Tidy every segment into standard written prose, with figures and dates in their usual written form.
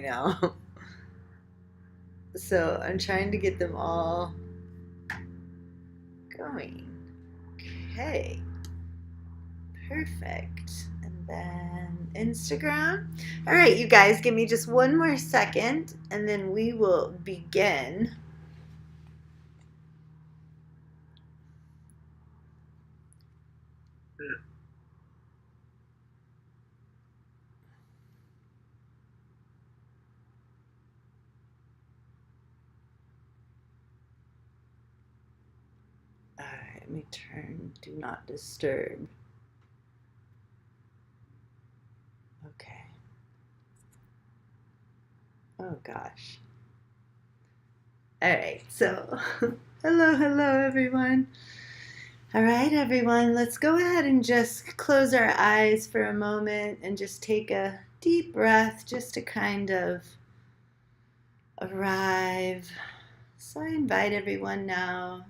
right now. So I'm trying to get them all going. Okay. Perfect. And then Instagram. All right, you guys, give me just one more second and then we will begin. All right, let me turn Do Not Disturb. Okay. Oh gosh. All right, so hello everyone. All right, everyone, let's go ahead and just close our eyes for a moment and just take a deep breath just to kind of arrive. So I invite everyone now,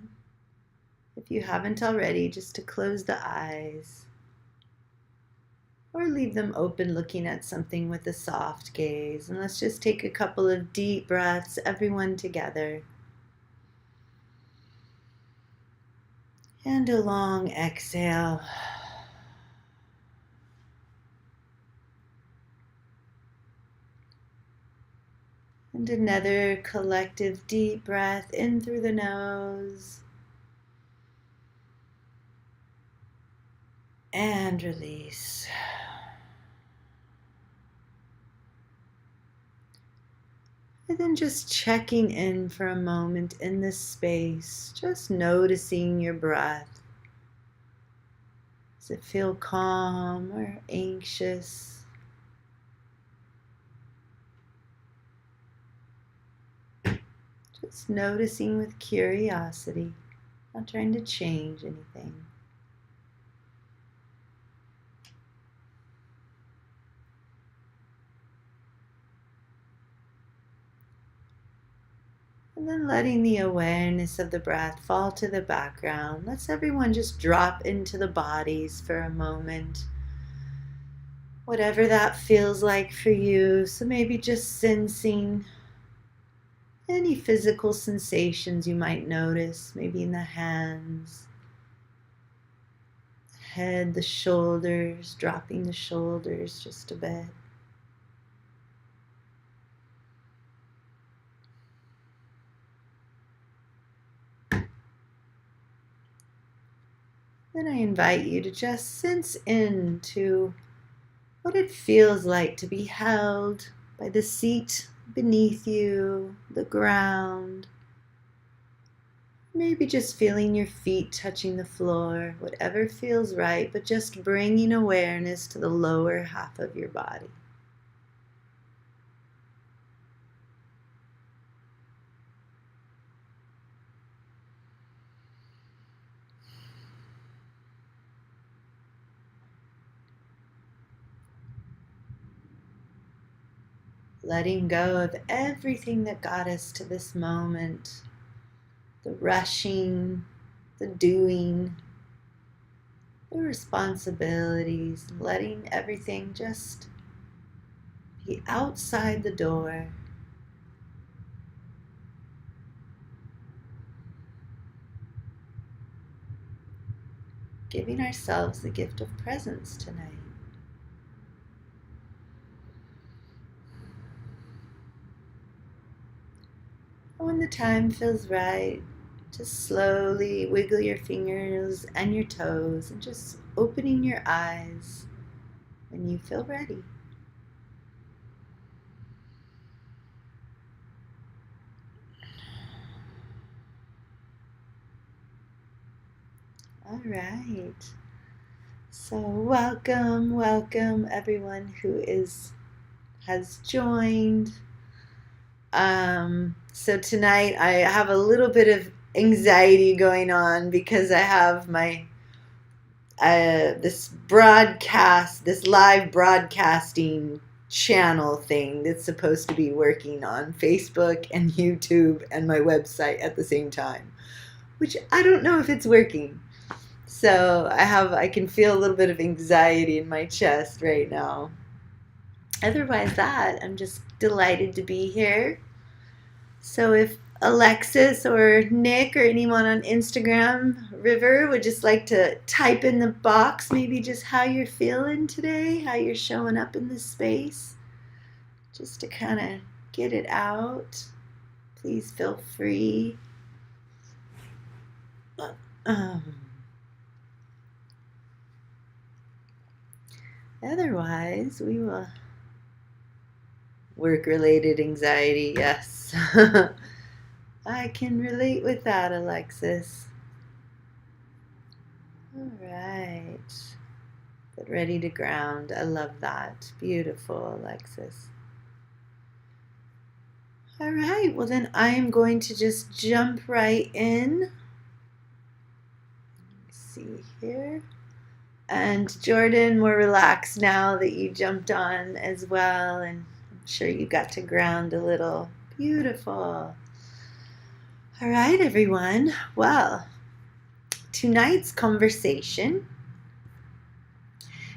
if you haven't already, just to close the eyes or leave them open looking at something with a soft gaze. And let's just take a couple of deep breaths, everyone together. And a long exhale. And another collective deep breath in through the nose. And release. And then just checking in for a moment in this space, just noticing your breath. Does it feel calm or anxious? Just noticing with curiosity, not trying to change anything. And then letting the awareness of the breath fall to the background. Let's everyone just drop into the bodies for a moment. Whatever that feels like for you. So maybe just sensing any physical sensations you might notice, maybe in the hands, the head, the shoulders, dropping the shoulders just a bit. Then I invite you to just sense into what it feels like to be held by the seat beneath you, the ground. Maybe just feeling your feet touching the floor, whatever feels right, but just bringing awareness to the lower half of your body. Letting go of everything that got us to this moment, the rushing, the doing, the responsibilities, letting everything just be outside the door. Giving ourselves the gift of presence tonight. When the time feels right, just slowly wiggle your fingers and your toes and just opening your eyes when you feel ready. All right. So welcome everyone who has joined. So tonight I have a little bit of anxiety going on because I have my this live broadcasting channel thing that's supposed to be working on Facebook and YouTube and my website at the same time, which I don't know if it's working. So I can feel a little bit of anxiety in my chest right now. Otherwise I'm just delighted to be here. So if Alexis or Nick or anyone on Instagram, River, would just like to type in the box maybe just how you're feeling today, how you're showing up in this space, just to kind of get it out, please feel free. Otherwise, we will work-related anxiety, yes. I can relate with that, Alexis. All right. Get ready to ground. I love that. Beautiful, Alexis. All right. Well, then I am going to just jump right in. Let me see here. And Jordan, more relaxed now that you jumped on as well. And I'm sure you got to ground a little. Beautiful. All right, everyone. Well, tonight's conversation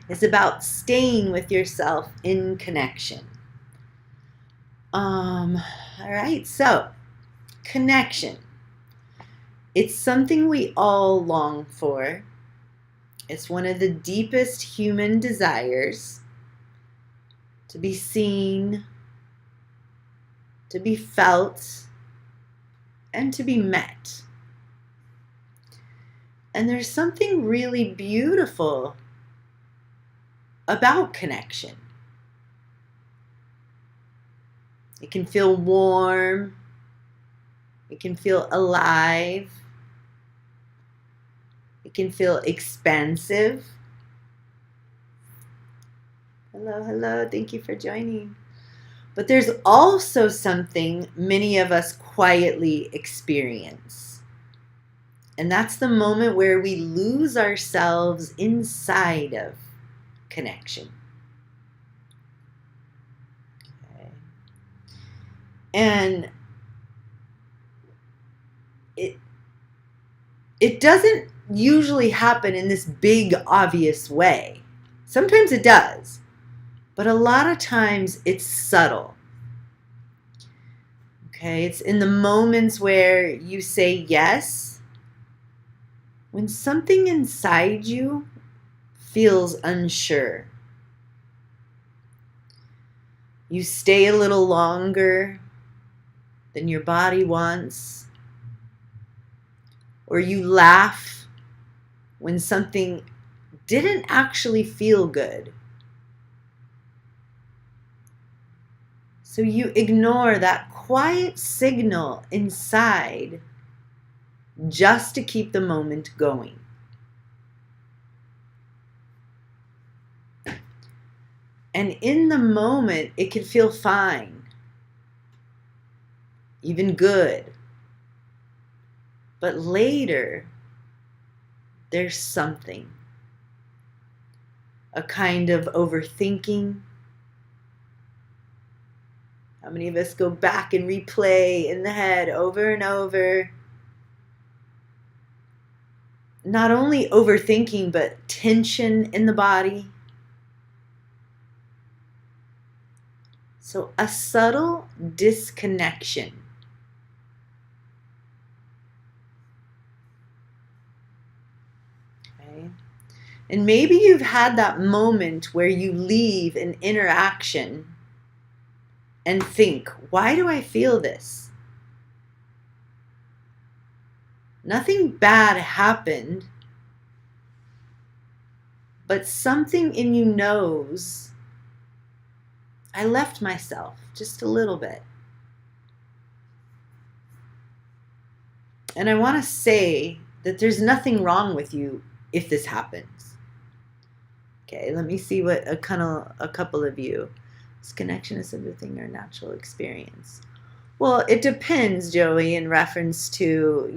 is about staying with yourself in connection. All right, so connection. It's something we all long for. It's one of the deepest human desires, to be seen, to be felt, and to be met. And there's something really beautiful about connection. It can feel warm. It can feel alive. It can feel expansive. Hello, hello. Thank you for joining. But there's also something many of us quietly experience. And that's the moment where we lose ourselves inside of connection. Okay. And it doesn't usually happen in this big, obvious way. Sometimes it does, but a lot of times it's subtle. Okay, it's in the moments where you say yes, when something inside you feels unsure. You stay a little longer than your body wants, or you laugh when something didn't actually feel good. So you ignore that quiet signal inside just to keep the moment going. And in the moment, it can feel fine, even good. But later, there's something, a kind of overthinking. How many of us go back and replay in the head over and over? Not only overthinking, but tension in the body. So a subtle disconnection. Okay. And maybe you've had that moment where you leave an interaction and think, why do I feel this? Nothing bad happened, but something in you knows I left myself just a little bit. And I want to say that there's nothing wrong with you if this happens. Okay, let me see what a couple of you. Is connection a simple thing or natural experience? Well, it depends, Joey, in reference to,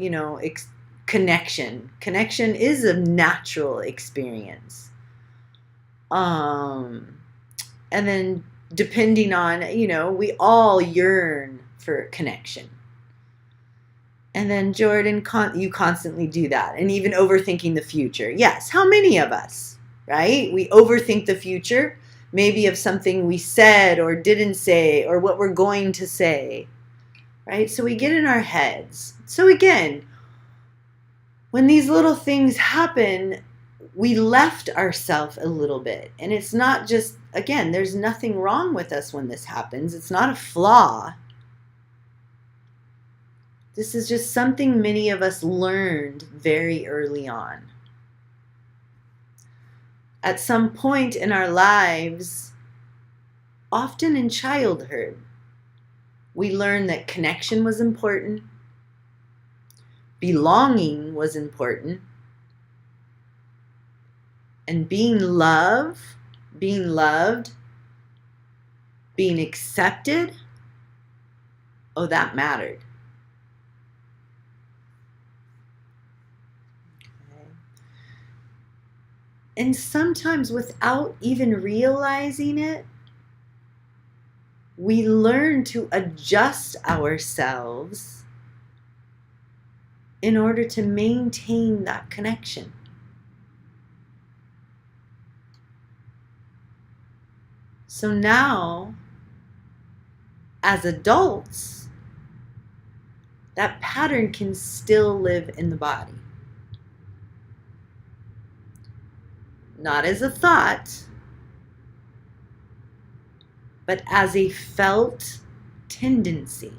connection. Connection is a natural experience. And then depending on, we all yearn for connection. And then Jordan, you constantly do that. And even overthinking the future. Yes, how many of us, right? We overthink the future maybe of something we said or didn't say or what we're going to say, right? So we get in our heads. So again, when these little things happen, we left ourselves a little bit. And it's not just, again, there's nothing wrong with us when this happens. It's not a flaw. This is just something many of us learned very early on. At some point in our lives, often in childhood, we learned that connection was important, belonging was important, and being loved, being accepted, oh, that mattered. Okay. And sometimes without even realizing it, we learn to adjust ourselves in order to maintain that connection. So now, as adults, that pattern can still live in the body. Not as a thought, but as a felt tendency.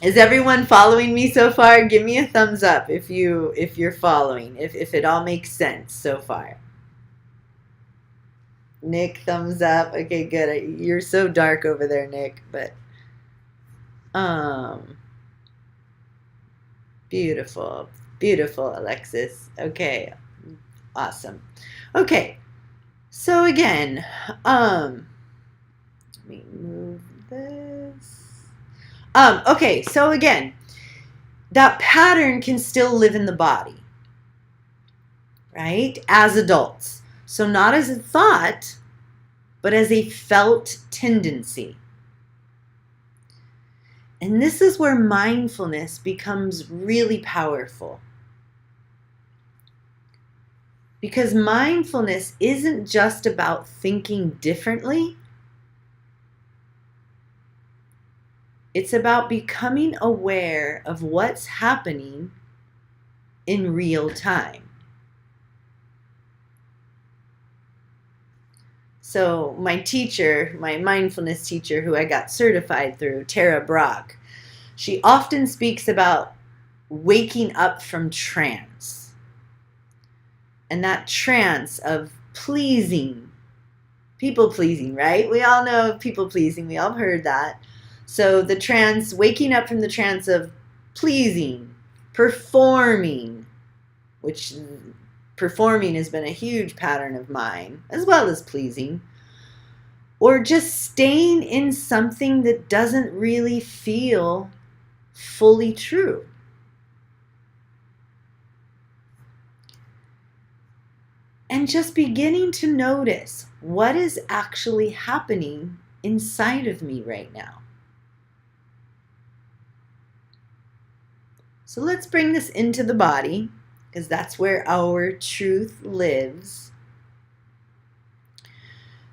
Is everyone following me so far? Give me a thumbs up if you're following, if it all makes sense so far. Nick, thumbs up. Okay, good. You're so dark over there, Nick, but beautiful. Beautiful, Alexis. Okay. Awesome. Okay. So again, let me move this. Okay, so again, that pattern can still live in the body, right? As adults. So not as a thought, but as a felt tendency. And this is where mindfulness becomes really powerful. Because mindfulness isn't just about thinking differently. It's about becoming aware of what's happening in real time. So my teacher, my mindfulness teacher who I got certified through, Tara Brock, she often speaks about waking up from trance. And that trance of pleasing, people pleasing, right? We all know people pleasing. We all heard that. So the trance, waking up from the trance of pleasing, performing, which performing has been a huge pattern of mine, as well as pleasing, or just staying in something that doesn't really feel fully true. And just beginning to notice what is actually happening inside of me right now. So let's bring this into the body, because that's where our truth lives.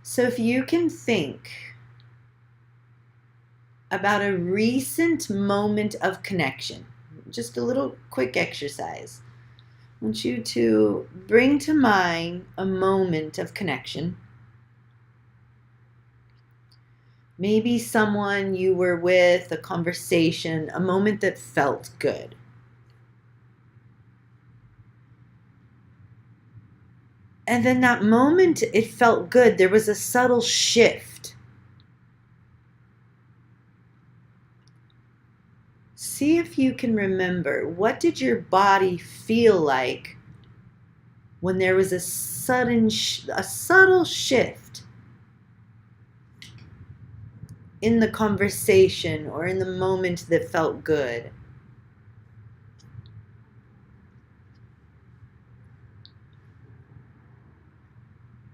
So if you can think about a recent moment of connection, just a little quick exercise. I want you to bring to mind a moment of connection. Maybe someone you were with, a conversation, a moment that felt good. And then that moment it felt good, there was a subtle shift. See if you can remember, what did your body feel like when there was a subtle shift in the conversation or in the moment that felt good?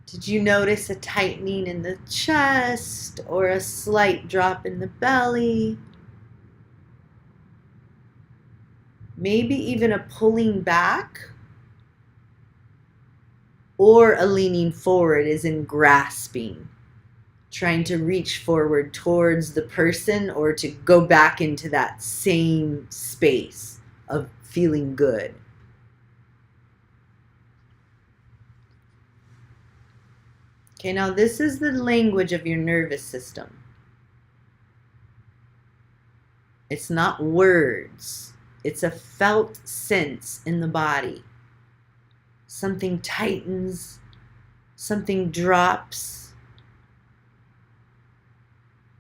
Did you notice a tightening in the chest or a slight drop in the belly? Maybe even a pulling back or a leaning forward is in grasping, trying to reach forward towards the person or to go back into that same space of feeling good. Okay, now this is the language of your nervous system. It's not words. It's a felt sense in the body. Something tightens, something drops,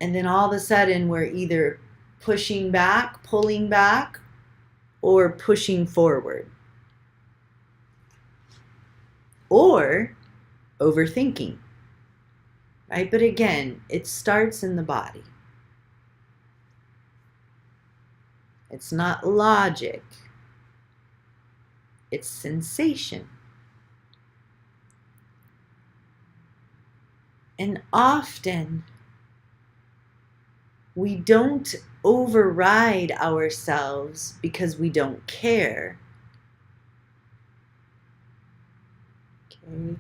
and then all of a sudden we're either pushing back, pulling back, or pushing forward. Or overthinking, right? But again, it starts in the body. It's not logic. It's sensation. And often we don't override ourselves because we don't care. Okay?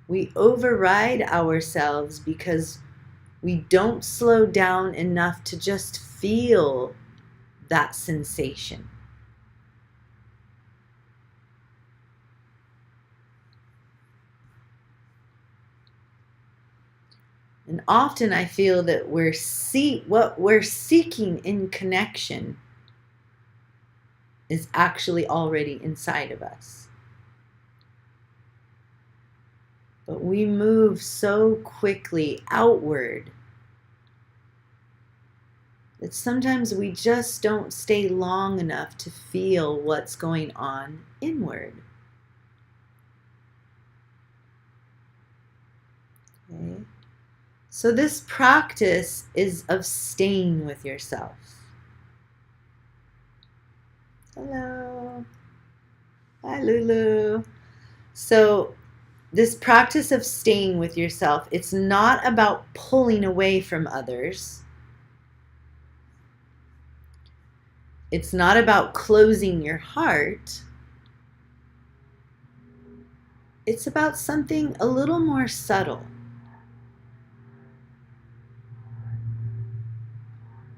We override ourselves because we don't slow down enough to just feel that sensation. And often I feel that what we're seeking in connection is actually already inside of us. But we move so quickly outward that sometimes we just don't stay long enough to feel what's going on inward. Okay? So this practice is of staying with yourself. Hello. Hi, Lulu. So this practice of staying with yourself, it's not about pulling away from others. It's not about closing your heart. It's about something a little more subtle.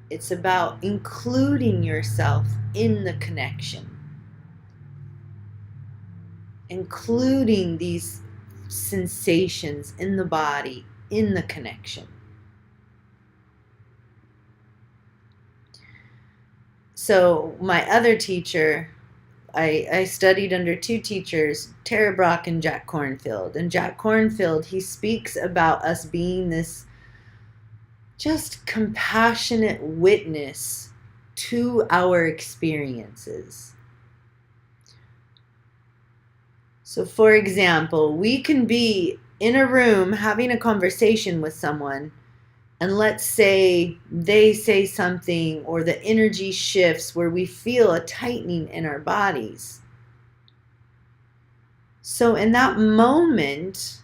It's about including yourself in the connection, including these sensations in the body, in the connection. So my other teacher, I studied under two teachers, Tara Brach and Jack Kornfield. And Jack Kornfield, he speaks about us being this just compassionate witness to our experiences. So for example, we can be in a room having a conversation with someone, and let's say they say something or the energy shifts where we feel a tightening in our bodies. So in that moment,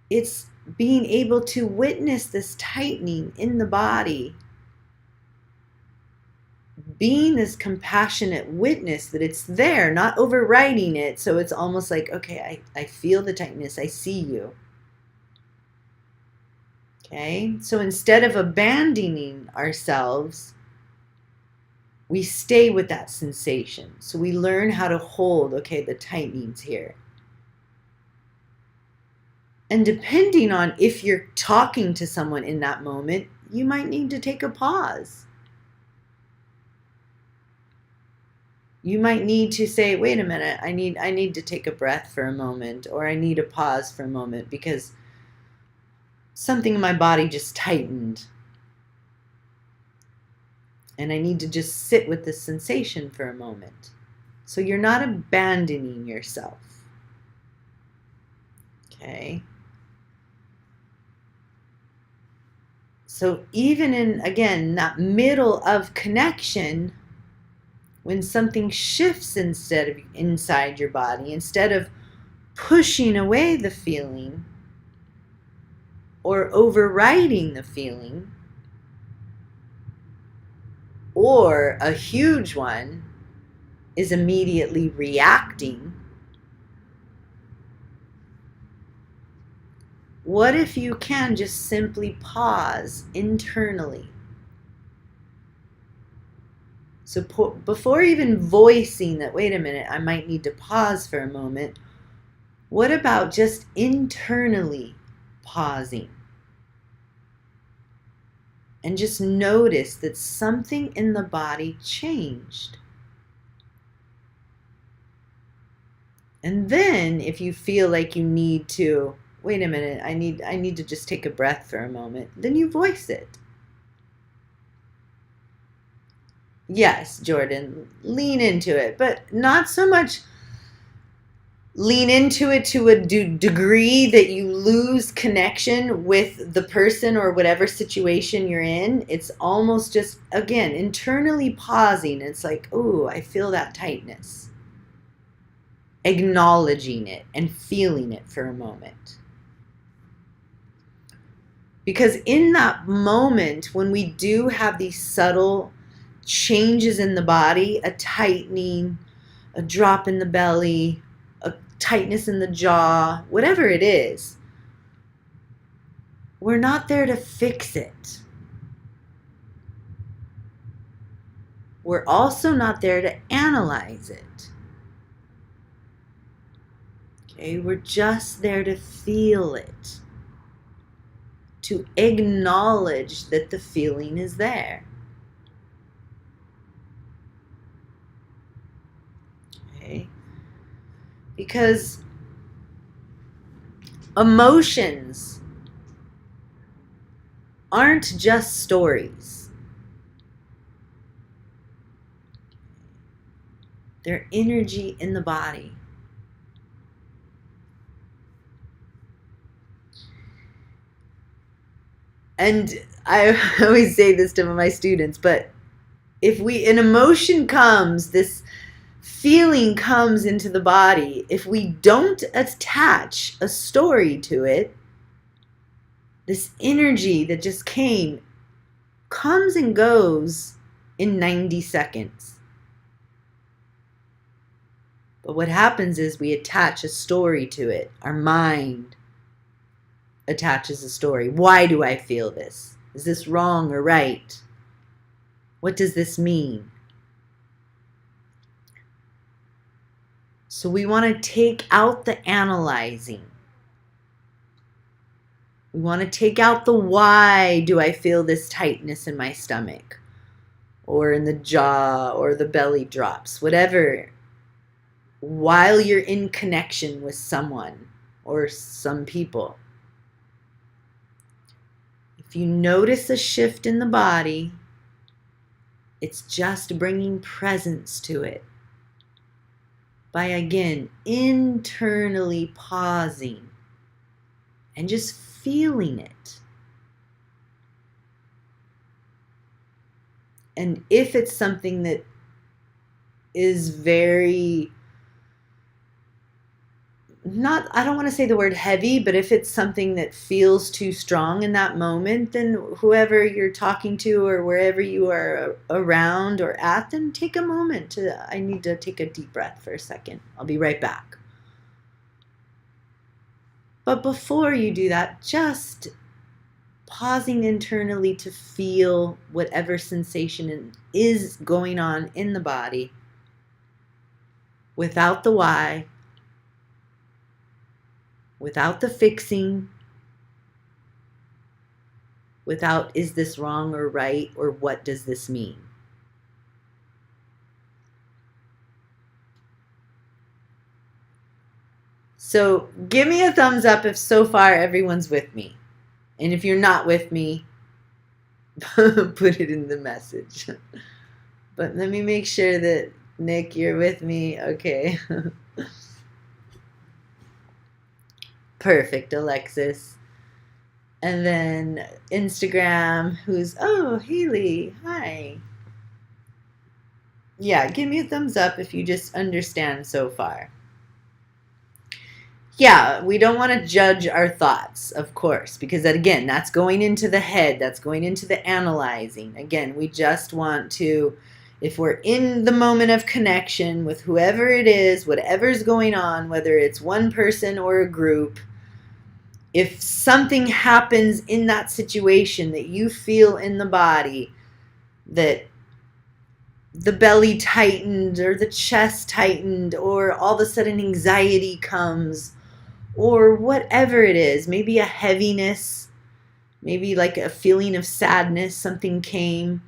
it's being able to witness this tightening in the body, being this compassionate witness that it's there, not overriding it. So it's almost like, okay, I feel the tightness, I see you. Okay, so instead of abandoning ourselves, we stay with that sensation. So we learn how to hold, okay, the tightening's here. And depending on if you're talking to someone in that moment, you might need to take a pause. You might need to say, wait a minute, I need to take a breath for a moment, or I need a pause for a moment because something in my body just tightened. And I need to just sit with this sensation for a moment. So you're not abandoning yourself. Okay? So even in, again, that middle of connection, when something shifts inside your body, instead of pushing away the feeling or overriding the feeling, or a huge one is immediately reacting, What if you can just simply pause internally? So before even voicing that, wait a minute, I might need to pause for a moment, what about just internally pausing? And just notice that something in the body changed. And then if you feel like you need to, wait a minute, I need to just take a breath for a moment, then you voice it. Yes, Jordan, lean into it, but not so much lean into it to a degree that you lose connection with the person or whatever situation you're in. It's almost just, again, internally pausing. It's like, oh, I feel that tightness. Acknowledging it and feeling it for a moment. Because in that moment, when we do have these subtle changes in the body, a tightening, a drop in the belly, a tightness in the jaw, whatever it is, we're not there to fix it. We're also not there to analyze it. Okay, we're just there to feel it, to acknowledge that the feeling is there. Okay? Because emotions aren't just stories. They're energy in the body. And I always say this to my students, but if an emotion comes, this feeling comes into the body, if we don't attach a story to it, this energy that just came comes and goes in 90 seconds. But what happens is we attach a story to it. Our mind attaches a story. Why do I feel this? Is this wrong or right? What does this mean? So we want to take out the analyzing. We want to take out the why do I feel this tightness in my stomach or in the jaw or the belly drops, whatever, while you're in connection with someone or some people. If you notice a shift in the body, it's just bringing presence to it by, again, internally pausing and just feeling it. And if it's something that is very, I don't want to say the word heavy, but if it's something that feels too strong in that moment, then whoever you're talking to or wherever you are around or at, then take a moment I need to take a deep breath for a second. I'll be right back. But before you do that, just pausing internally to feel whatever sensation is going on in the body without the why, without the fixing, without is this wrong or right, or what does this mean? So give me a thumbs up if so far everyone's with me. And if you're not with me, put it in the message. But let me make sure that, Nick, you're with me. Okay. Perfect, Alexis. And then Instagram, oh, Haley, hi. Yeah, give me a thumbs up if you just understand so far. Yeah, we don't want to judge our thoughts, of course, because that, again, that's going into the head, that's going into the analyzing. Again, we just want to, if we're in the moment of connection with whoever it is, whatever's going on, whether it's one person or a group, if something happens in that situation that you feel in the body, that the belly tightened or the chest tightened or all of a sudden anxiety comes or whatever it is, maybe a heaviness, maybe like a feeling of sadness, something came.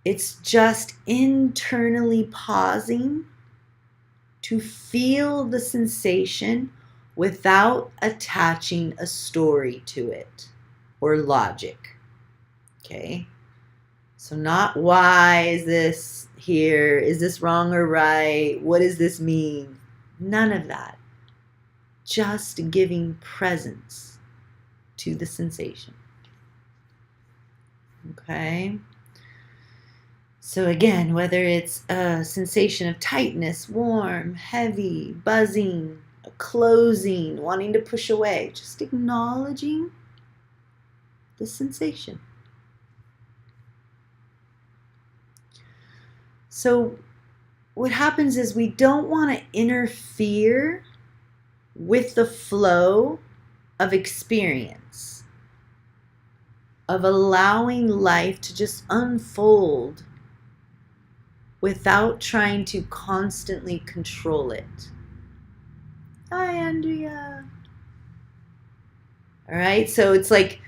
It's just internally pausing to feel the sensation without attaching a story to it or logic. Okay? So not why is this here? Is this wrong or right? What does this mean? None of that. Just giving presence to the sensation. Okay? So again, whether it's a sensation of tightness, warm, heavy, buzzing, a closing, wanting to push away, just acknowledging the sensation. So what happens is we don't want to interfere with the flow of experience, of allowing life to just unfold without trying to constantly control it. Hi, Andrea. All right, so it's like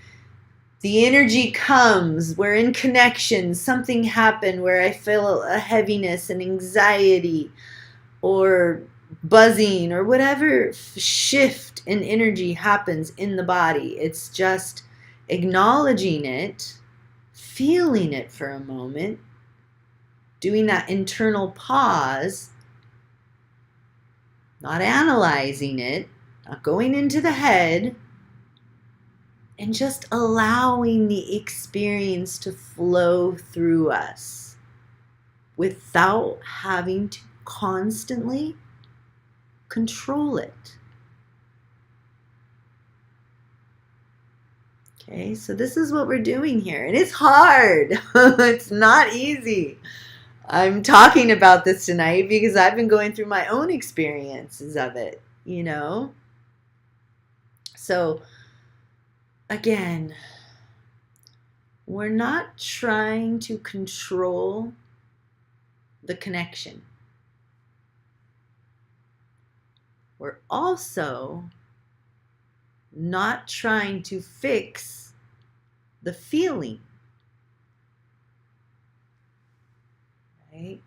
the energy comes, we're in connection, something happened where I feel a heaviness and anxiety or buzzing or whatever shift in energy happens in the body. It's just acknowledging it, feeling it for a moment, doing that internal pause, not analyzing it, not going into the head, and just allowing the experience to flow through us without having to constantly control it. Okay, so this is what we're doing here, and it's hard. It's not easy. I'm talking about this tonight because I've been going through my own experiences of it, So, again, we're not trying to control the connection. We're also not trying to fix the feeling. Right?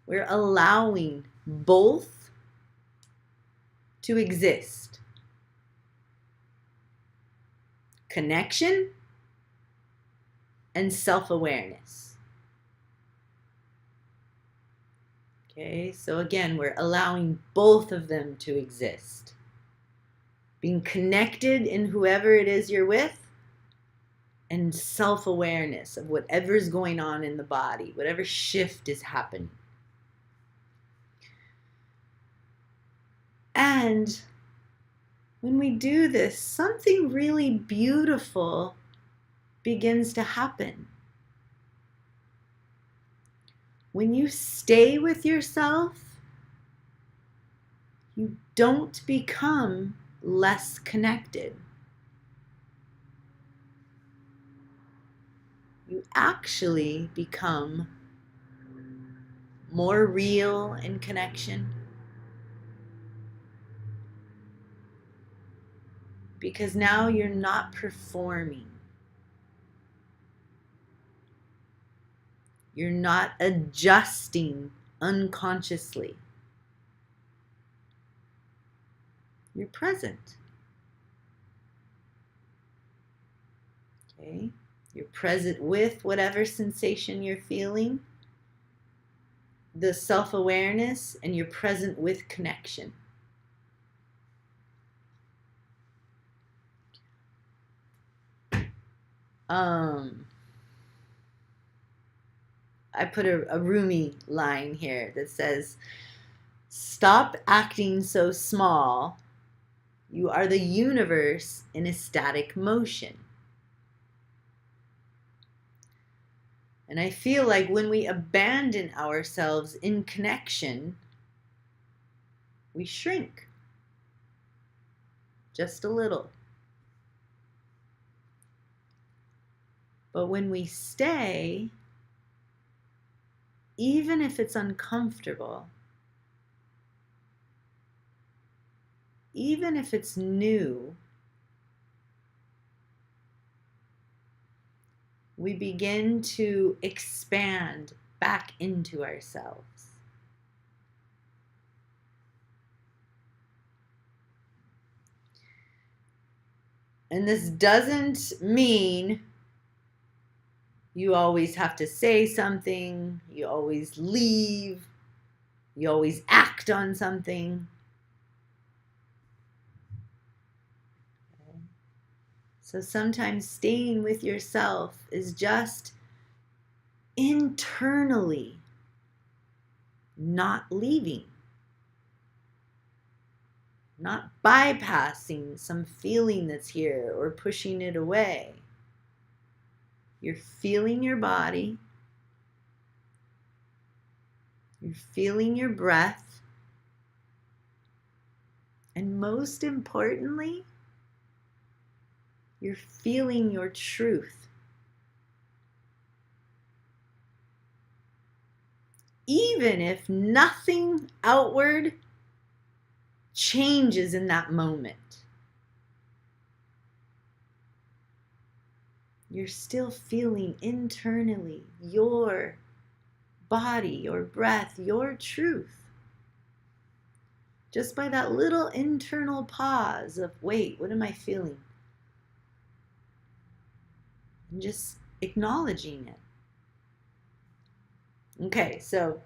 We're allowing both to exist. Connection and self-awareness. Okay, so again, we're allowing both of them to exist. Being connected in whoever it is you're with, and self-awareness of whatever's going on in the body, whatever shift is happening. And when we do this, something really beautiful begins to happen. When you stay with yourself, you don't become less connected. You actually become more real in connection. Because now you're not performing. You're not adjusting unconsciously. You're present. Okay? You're present with whatever sensation you're feeling, the self-awareness, and you're present with connection. I put a Rumi line here that says, "Stop acting so small. You are the universe in a static motion." And I feel like when we abandon ourselves in connection, we shrink just a little. But when we stay, even if it's uncomfortable, even if it's new, we begin to expand back into ourselves. And this doesn't mean you always have to say something, you always leave, you always act on something. So sometimes staying with yourself is just internally not leaving, not bypassing some feeling that's here or pushing it away. You're feeling your body, you're feeling your breath, and most importantly, you're feeling your truth. Even if nothing outward changes in that moment, you're still feeling internally your body, your breath, your truth. Just by that little internal pause of, wait, what am I feeling? And just acknowledging it. Okay, so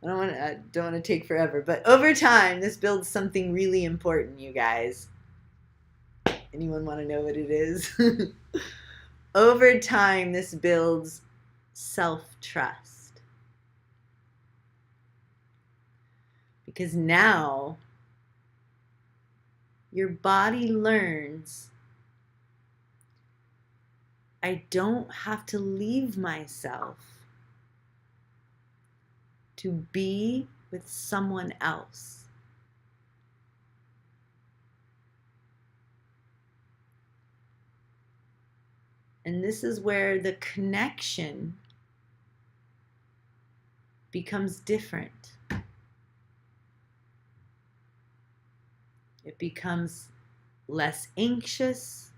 I don't want to take forever, but over time, this builds something really important, you guys. Anyone want to know what it is? Over time, this builds self-trust. Because now, your body learns, I don't have to leave myself to be with someone else. And this is where the connection becomes different. It becomes less anxious,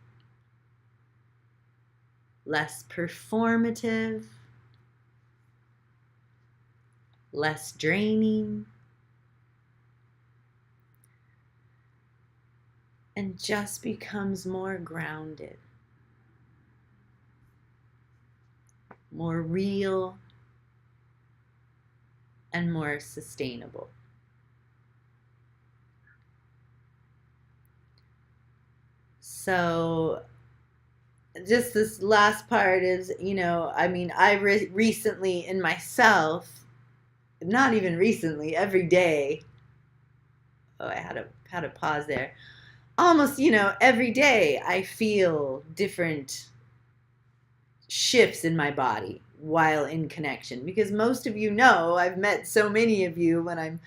less performative, less draining, and just becomes more grounded, more real, and more sustainable. So just this last part is, I recently in myself, not even recently, every day, I had a pause there. Almost, every day I feel different shifts in my body while in connection, because most of you know, I've met so many of you when I'm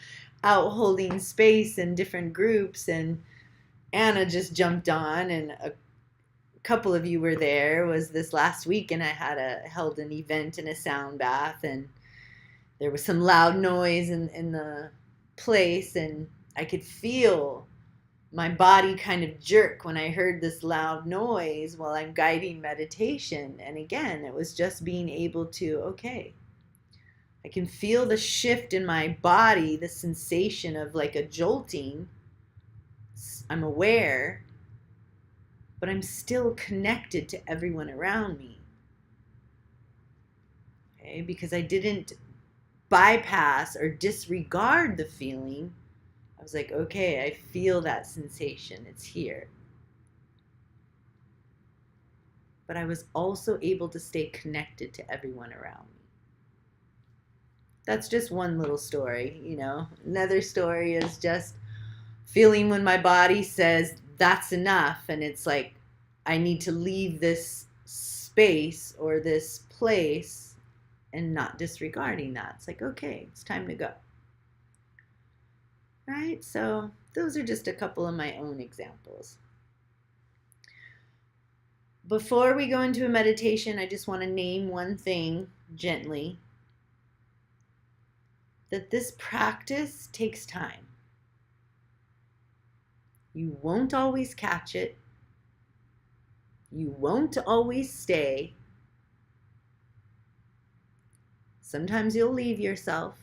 out holding space in different groups, and Anna just jumped on, and a couple of you were there. It was this last week, and I held an event in a sound bath, and there was some loud noise in the place, and I could feel my body kind of jerk when I heard this loud noise while I'm guiding meditation. And again, it was just being able to, okay, I can feel the shift in my body, the sensation of like a jolting. I'm aware, but I'm still connected to everyone around me. Okay, because I didn't bypass or disregard the feeling. I was like, okay, I feel that sensation. It's here. But I was also able to stay connected to everyone around me. That's just one little story, Another story is just feeling when my body says that's enough, and it's like I need to leave this space or this place, and not disregarding that. It's like, okay, it's time to go. Right? So those are just a couple of my own examples. Before we go into a meditation, I just want to name one thing gently, that this practice takes time. You won't always catch it. You won't always stay. Sometimes you'll leave yourself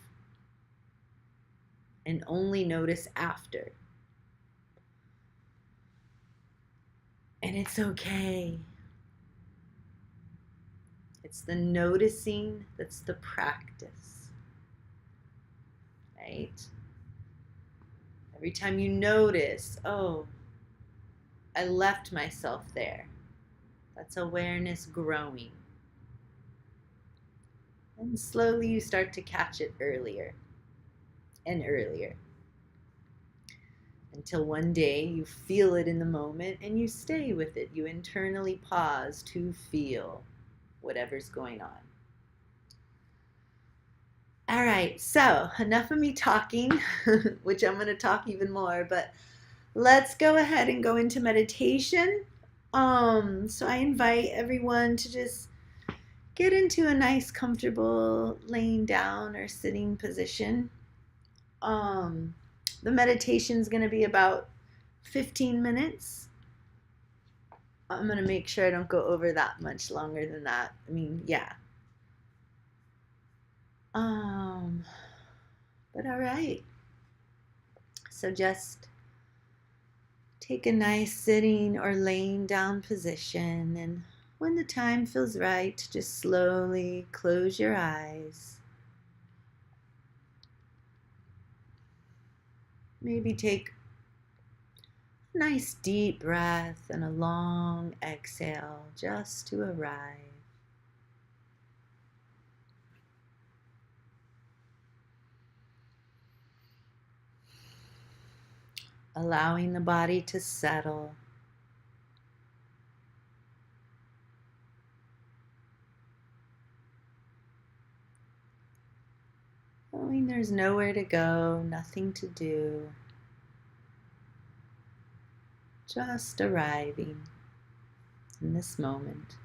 and only notice after. And it's okay. It's the noticing that's the practice, right? Every time you notice, oh, I left myself there. That's awareness growing. And slowly you start to catch it earlier and earlier. Until one day you feel it in the moment and you stay with it. You internally pause to feel whatever's going on. All right, so enough of me talking, which I'm going to talk even more, but let's go ahead and go into meditation. So I invite everyone to just get into a nice, comfortable laying down or sitting position. The meditation is going to be about 15 minutes. I'm going to make sure I don't go over that much longer than that. I mean, yeah. But all right. So just take a nice sitting or laying down position, and when the time feels right, just slowly close your eyes. Maybe take a nice deep breath and a long exhale just to arrive. Allowing the body to settle. Knowing there's nowhere to go, nothing to do. Just arriving in this moment.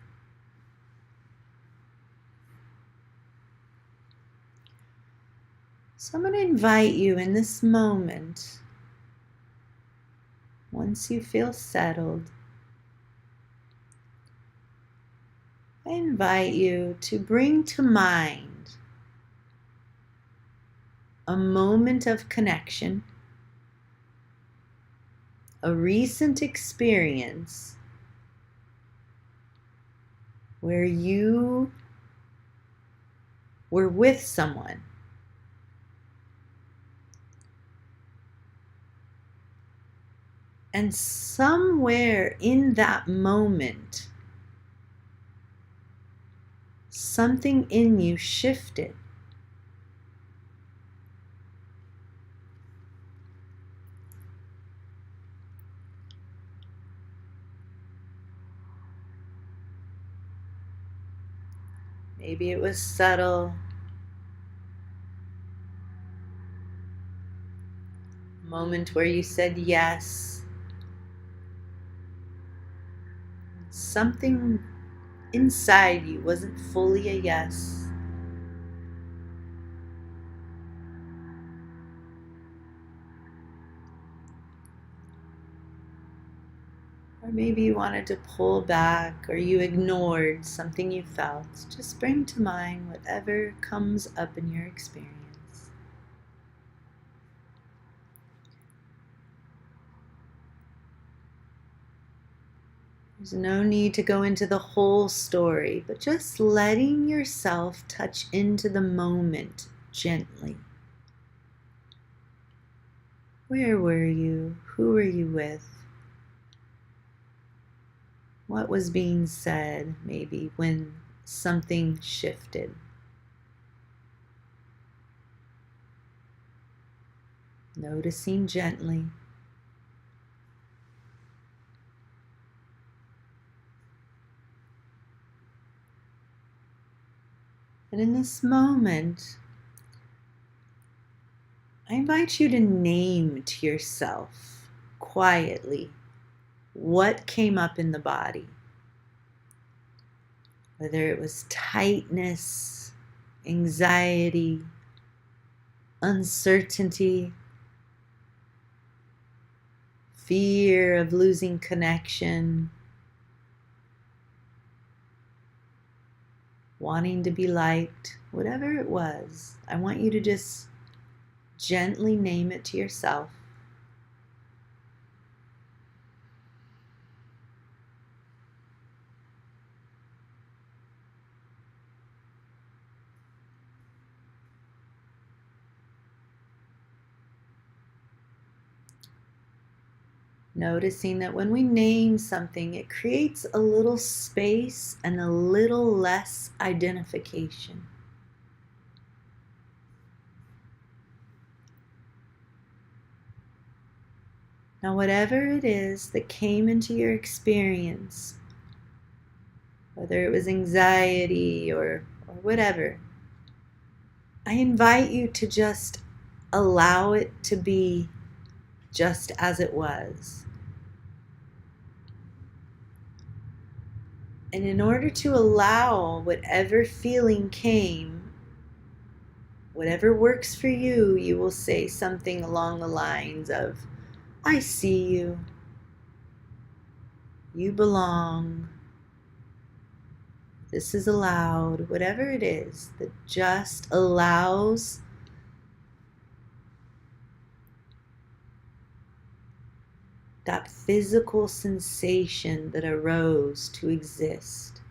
So I'm going to invite you in this moment, once you feel settled, I invite you to bring to mind a moment of connection, a recent experience where you were with someone. And somewhere in that moment, something in you shifted. Maybe it was subtle. A moment where you said yes. Something inside you wasn't fully a yes. Or maybe you wanted to pull back, or you ignored something you felt. Just bring to mind whatever comes up in your experience. There's no need to go into the whole story, but just letting yourself touch into the moment gently. Where were you? Who were you with? What was being said, maybe, when something shifted? Noticing gently. And in this moment, I invite you to name to yourself quietly what came up in the body. whether it was tightness, anxiety, uncertainty, fear of losing connection, wanting to be liked, whatever it was, I want you to just gently name it to yourself. Noticing that when we name something, it creates a little space and a little less identification. Now, whatever it is that came into your experience, whether it was anxiety or whatever, I invite you to just allow it to be just as it was. And in order to allow whatever feeling came, whatever works for you, you will say something along the lines of, I see you. You belong. This is allowed. Whatever it is that just allows that physical sensation that arose to exist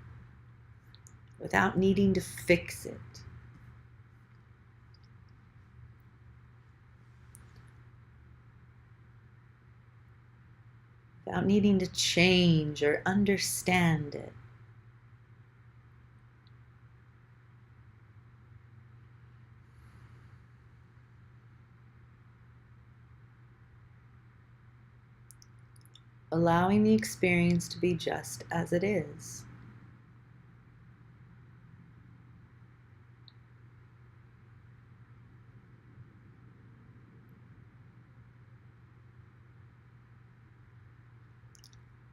without needing to fix it. Without needing to change or understand it. Allowing the experience to be just as it is.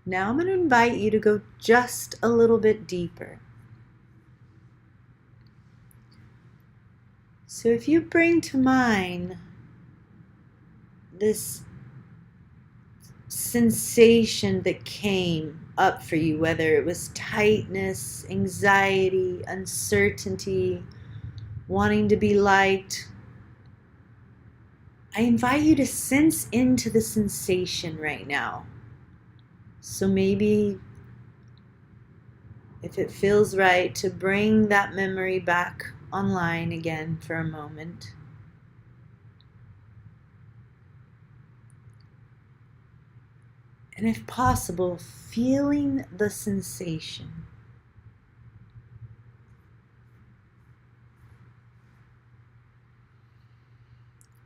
Now I'm going to invite you to go just a little bit deeper. So if you bring to mind this sensation that came up for you, whether it was tightness, anxiety, uncertainty, wanting to be liked, I invite you to sense into the sensation right now. So maybe if it feels right to bring that memory back online again for a moment. And if possible, feeling the sensation.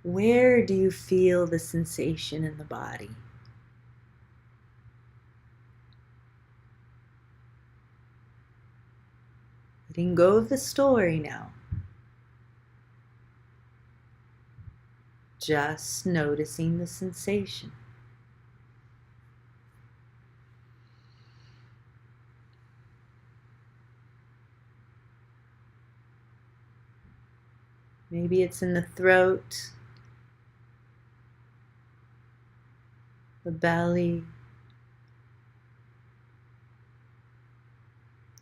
Where do you feel the sensation in the body? Letting go of the story now. Just noticing the sensation. Maybe it's in the throat, the belly,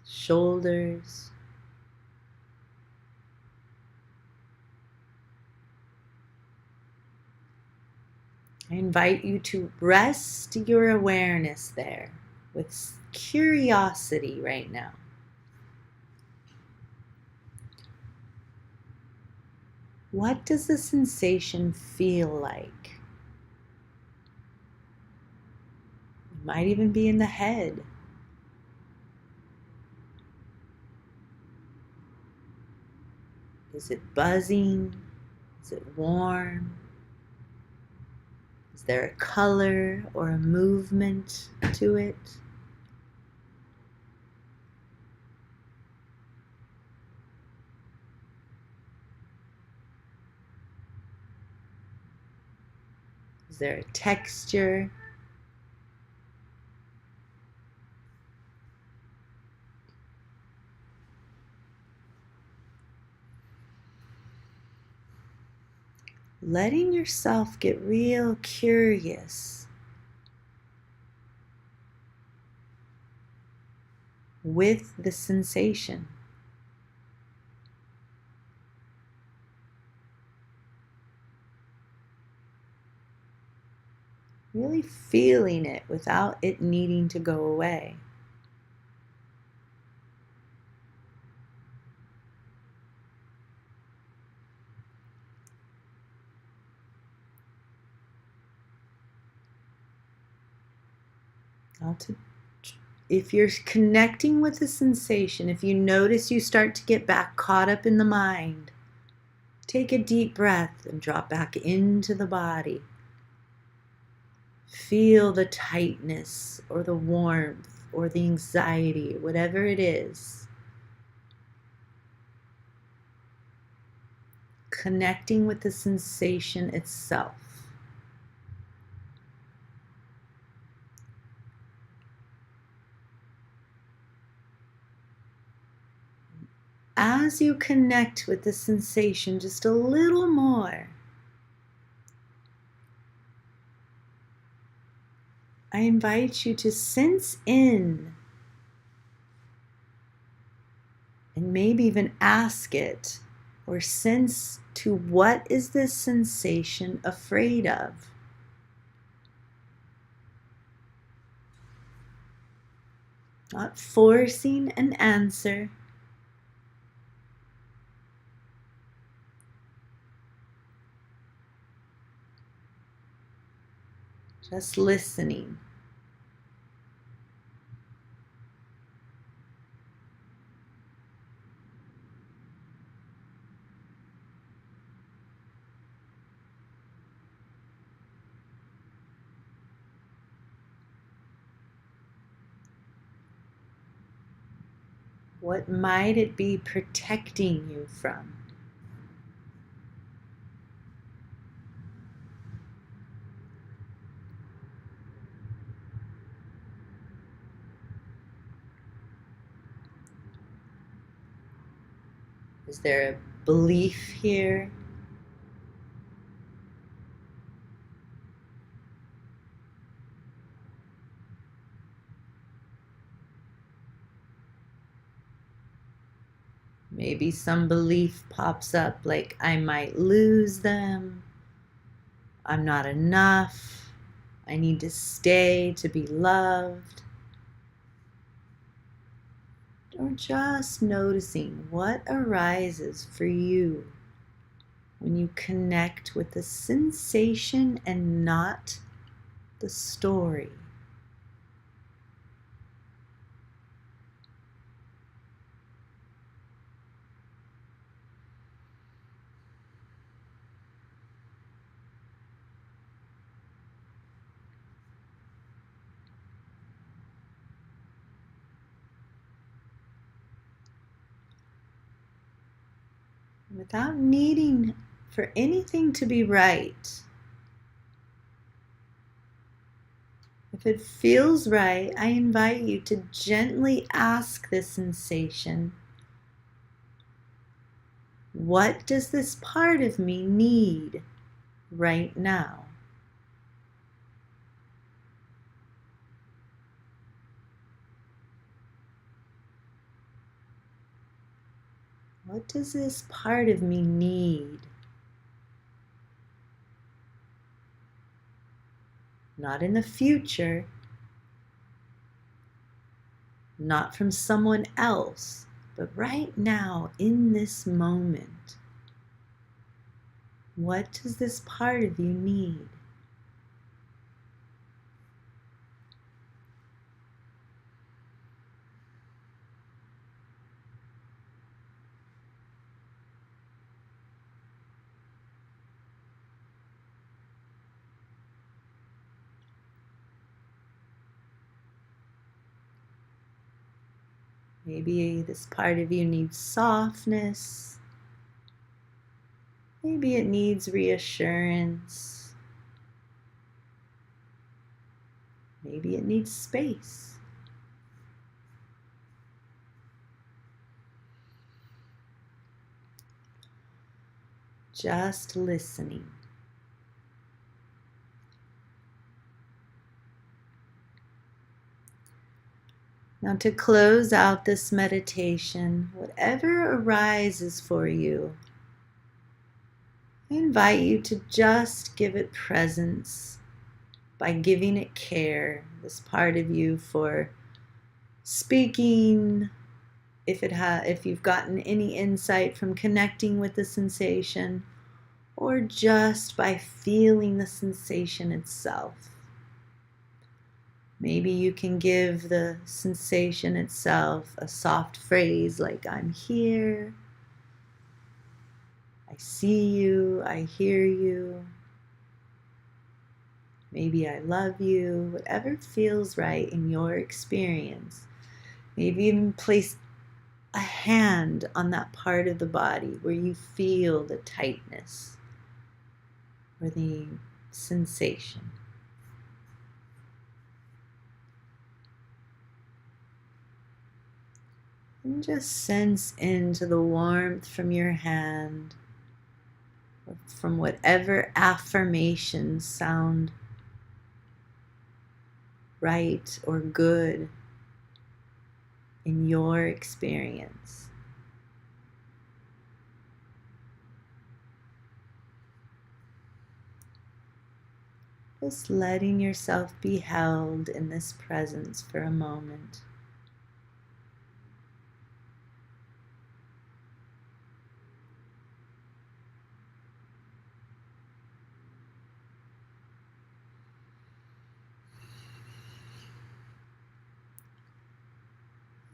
shoulders. I invite you to rest your awareness there with curiosity right now. What does the sensation feel like? It might even be in the head. Is it buzzing? Is it warm? Is there a color or a movement to it? Is there a texture? letting yourself get real curious with the sensation. Really feeling it without it needing to go away. If you're connecting with the sensation, if you notice you start to get back caught up in the mind, take a deep breath and drop back into the body. Feel the tightness or the warmth or the anxiety, whatever it is. Connecting with the sensation itself. As you connect with the sensation just a little more, I invite you to sense in and maybe even ask it or sense to what is this sensation afraid of? Not forcing an answer. Just listening. What might it be protecting you from? Is there a belief here? Maybe some belief pops up like I might lose them, I'm not enough, I need to stay to be loved. Or just noticing what arises for you when you connect with the sensation and not the story. Without needing for anything to be right. If it feels right, I invite you to gently ask this sensation, what does this part of me need right now? What does this part of me need? Not in the future, not from someone else, but right now in this moment. What does this part of you need? Maybe this part of you needs softness. Maybe it needs reassurance. Maybe it needs space. Just listening. Now, to close out this meditation, whatever arises for you, I invite you to just give it presence by giving it care, this part of you, for speaking, if you've gotten any insight from connecting with the sensation, or just by feeling the sensation itself. Maybe you can give the sensation itself a soft phrase like, I'm here, I see you, I hear you. Maybe I love you, whatever feels right in your experience. Maybe even place a hand on that part of the body where you feel the tightness or the sensation. And just sense into the warmth from your hand, or from whatever affirmations sound right or good in your experience. Just letting yourself be held in this presence for a moment.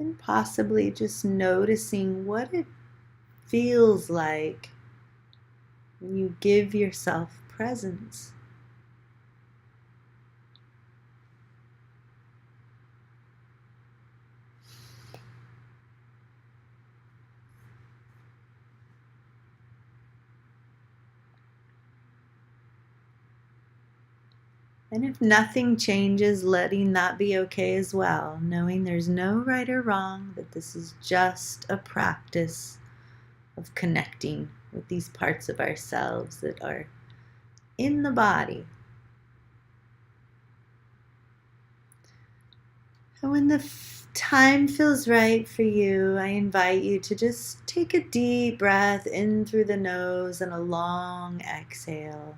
And possibly just noticing what it feels like when you give yourself presence. And if nothing changes, letting that be okay as well, knowing there's no right or wrong, that this is just a practice of connecting with these parts of ourselves that are in the body. And when the time feels right for you, I invite you to just take a deep breath in through the nose and a long exhale.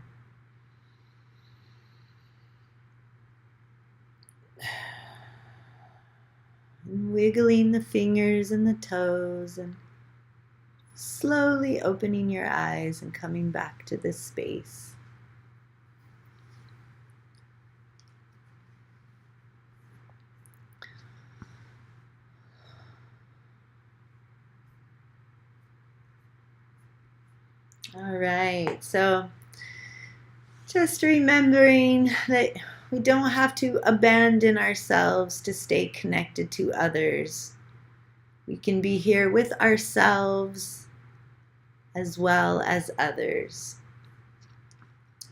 And wiggling the fingers and the toes and slowly opening your eyes and coming back to this space. All right, so just remembering that we don't have to abandon ourselves to stay connected to others. We can be here with ourselves as well as others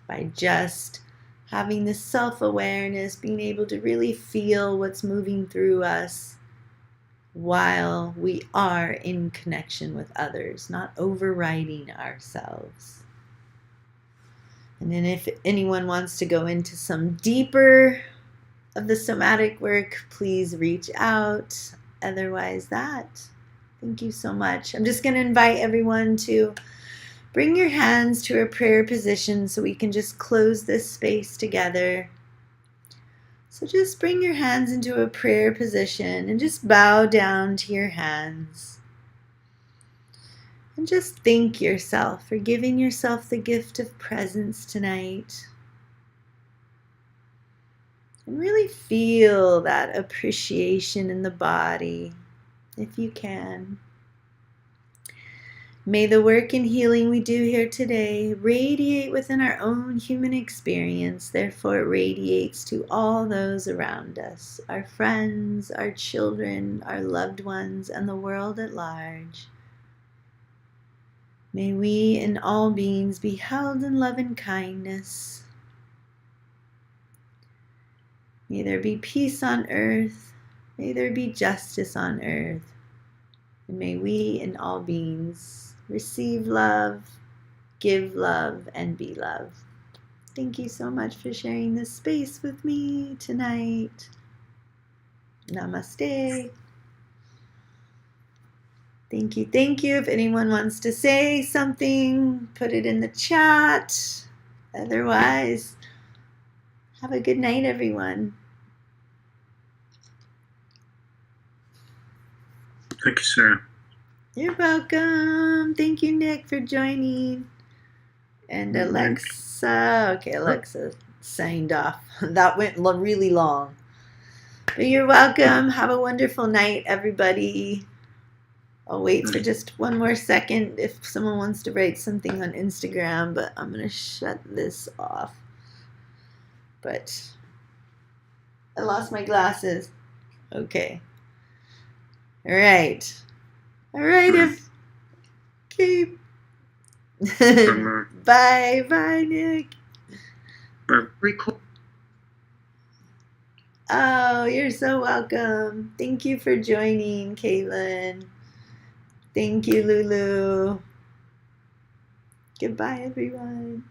by just having this self-awareness, being able to really feel what's moving through us while we are in connection with others, not overriding ourselves. And then if anyone wants to go into some deeper of the somatic work, please reach out. Otherwise, thank you so much. I'm just going to invite everyone to bring your hands to a prayer position so we can just close this space together. So just bring your hands into a prayer position and just bow down to your hands. And just thank yourself for giving yourself the gift of presence tonight. And really feel that appreciation in the body, if you can. May the work and healing we do here today radiate within our own human experience, therefore it radiates to all those around us, our friends, our children, our loved ones, and the world at large. May we and all beings be held in love and kindness. May there be peace on earth. May there be justice on earth. And may we and all beings receive love, give love, and be love. Thank you so much for sharing this space with me tonight. Namaste. Thank you. Thank you. If anyone wants to say something, put it in the chat. Otherwise, have a good night, everyone. Thank you, Sarah. You're welcome. Thank you, Nick, for joining. And Alexa. Okay, Alexa signed off. That went really long. But you're welcome. Have a wonderful night, everybody. I'll wait for just one more second if someone wants to write something on Instagram, but I'm going to shut this off. But I lost my glasses. Okay. All right. Okay. Bye. Bye, Nick. Oh, you're so welcome. Thank you for joining, Caitlin. Thank you, Lulu. Goodbye, everyone.